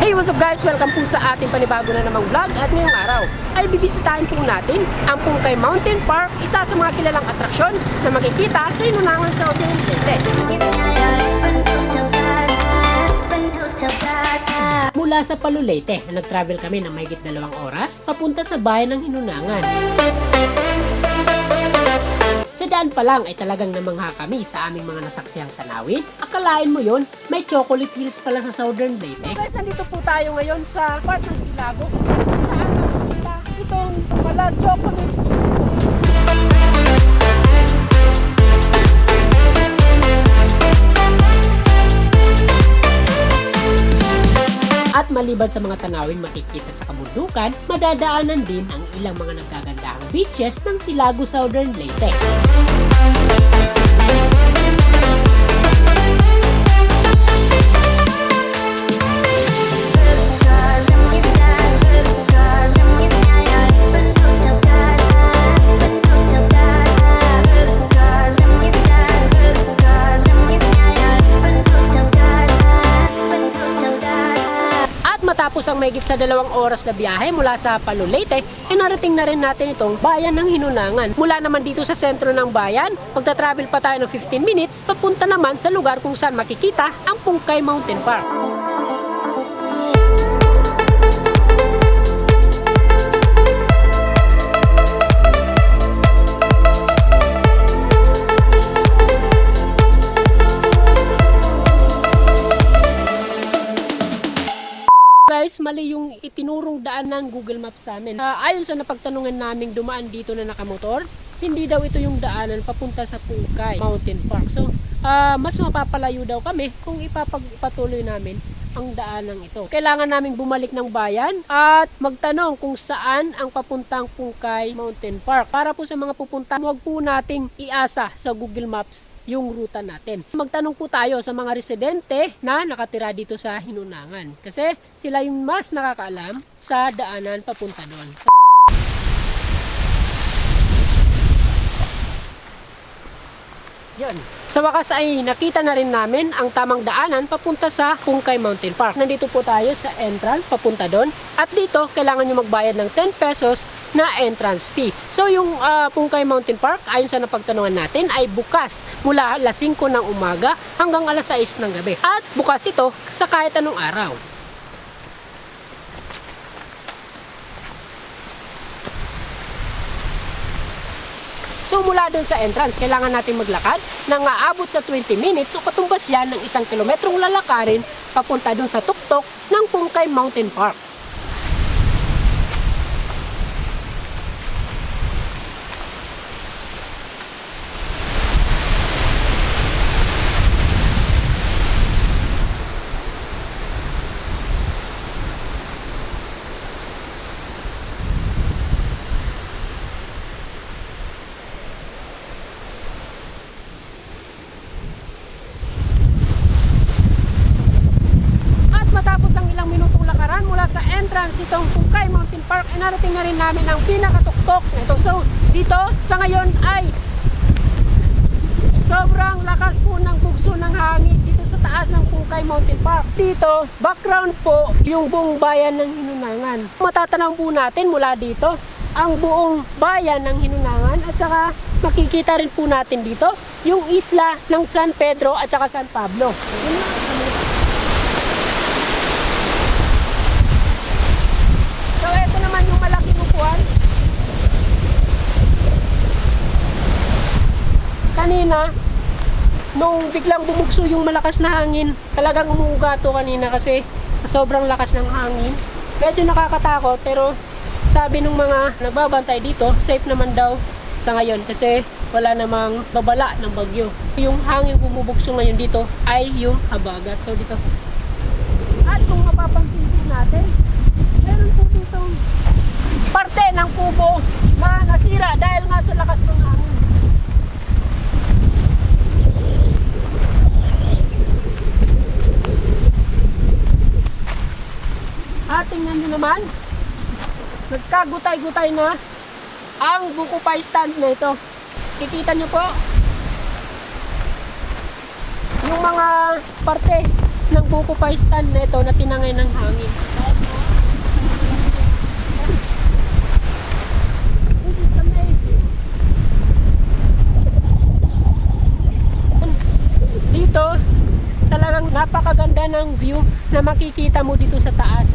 Hey, what's up guys? Welcome po sa ating panibago na namang vlog. At ngayong araw ay bibisitahin po natin ang Pungkay Mountain Park, isa sa mga kilalang atraksyon na makikita sa Hinunangan sa Leyte. Mula sa Leyte, nag-travel kami ng mahigit 2 oras papunta sa bayan ng Hinunangan. Sa daan pa lang ay talagang namangha kami sa aming mga nasaksiyang tanawin. Akalain mo yon, may chocolate hills pala sa Southern Leyte. Guys, nandito po tayo ngayon sa part ng Silago. Saan nakikita itong pala chocolate hills. At maliban sa mga tanawin makikita sa kabundukan, madadaanan din ang ilang mga nagagandahang beaches ng Silago, Southern Leyte. Matapos ang mahigit sa 2 oras na biyahe mula sa Leyte, ay narating na rin natin itong bayan ng Hinunangan. Mula naman dito sa sentro ng bayan, magta-travel pa tayo ng 15 minutes, papunta naman sa lugar kung saan makikita ang Pungkay Mountain Park. Guys, mali yung itinurong daan ng Google Maps sa amin. Ayon sa napagtanungan naming dumaan dito na nakamotor, hindi daw ito yung daanan papunta sa Pungkay Mountain Park. So, mas mapapalayo daw kami kung ipapatuloy namin ang daanang ito. Kailangan naming bumalik ng bayan at magtanong kung saan ang papuntang Pungkay Mountain Park. Para po sa mga pupunta, huwag po nating iasa sa Google Maps yung ruta natin. Magtanong po tayo sa mga residente na nakatira dito sa Hinunangan. Kasi sila yung mas nakakaalam sa daanan papunta doon. Yan. Sa wakas ay nakita na rin namin ang tamang daanan papunta sa Pungkay Mountain Park. Nandito po tayo sa entrance papunta doon. At dito, kailangan nyo magbayad ng 10 pesos na entrance fee. So yung Pungkay Mountain Park, ayon sa napagtanungan natin, ay bukas mula alas 5 ng umaga hanggang alas 6 ng gabi. At bukas ito sa kahit anong araw. So mula doon sa entrance, kailangan natin maglakad ng aabot sa 20 minutes o katumbas yan ng 1 kilometrong lalakarin papunta doon sa tuktok ng Pungkay Mountain Park. Sa entrance itong Pungkay Mountain Park ay narating na rin namin ang pinakatuktok nito. So dito sa ngayon ay sobrang lakas po ng bugso ng hangin dito sa taas ng Pungkay Mountain Park. Dito background po yung buong bayan ng Hinunangan. Matatanaw po natin mula dito ang buong bayan ng Hinunangan at saka makikita rin po natin dito yung isla ng San Pedro at saka San Pablo. Kanina, nung biglang bumugso yung malakas na hangin, talagang umuuga to kanina kasi sa sobrang lakas ng hangin. Medyo nakakatakot pero sabi ng mga nagbabantay dito, safe naman daw sa ngayon kasi wala namang babala ng bagyo. Yung hangin bumubugso ngayon dito ay yung habagat. So dito. At kung mapapansin natin, meron po dito parte ng kubo na nasira dahil nga sa lakas ng hangin. At tingnan nyo naman, nagkagutay-gutay na ang buko pie stand na ito. Kikita nyo po yung mga parte ng buko pa stand na ito na tinangay ng hangin. Dito, talagang napakaganda ng view na makikita mo dito sa taas.